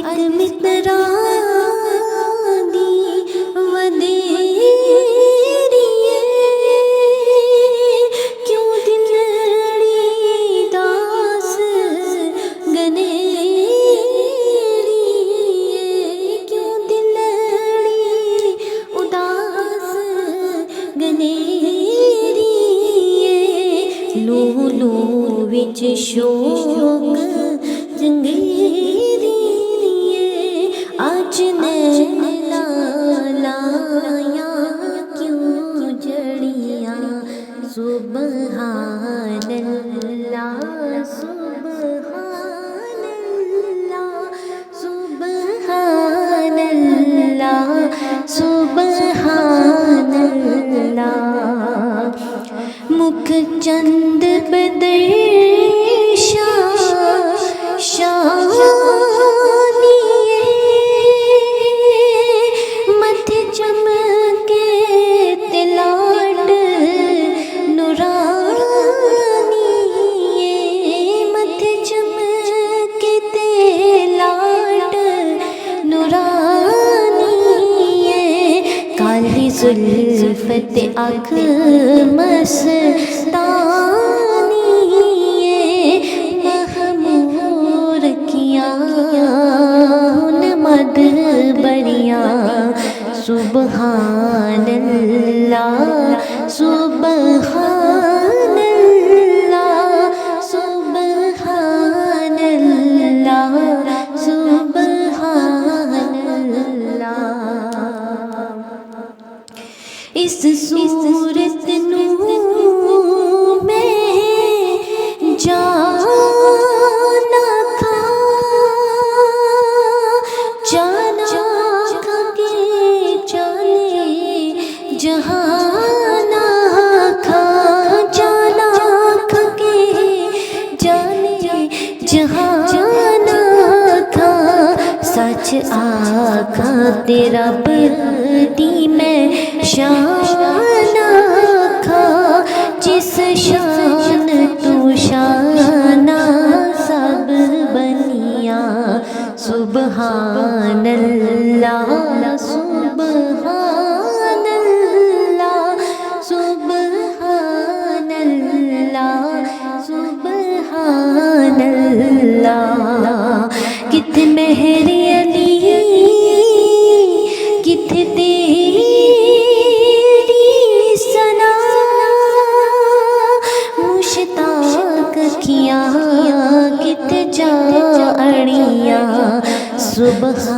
ادھک مترا دی ودیریے کیوں دلڑی داس گنیریے کیوں دلڑی اداس گنیریے لو لو وچ شوق جنگیریے اج نین لالیاں کیوں جڑیاں سبحان اللہ سبحان اللہ سبحان اللہ سبحان اللہ مکھ چند بدر شانیے متھ چمکے تلاٹ نورانیے متھ چمکے تلاٹ نورانیے کالی زلفت آنکھ مستانیے محمور کیاں مد بریاں سبحان اللہ سبحان اللہ سبحان اللہ سبحان اللہ اس صورت نو میں جانا تھا جانا تھا کہ جانے جہانا تھا جانا تھا کہ جانے جہانا تھا سچ آقا تیرا بردی میں شان آقا جس شان تو شان سب بنیا سبحان اللہ سبحان اللہ سبحان اللہ سبحان اللہ کت مہر علی کت تیری ثنا مشتاق کیا کت جا اڑیاں سبحان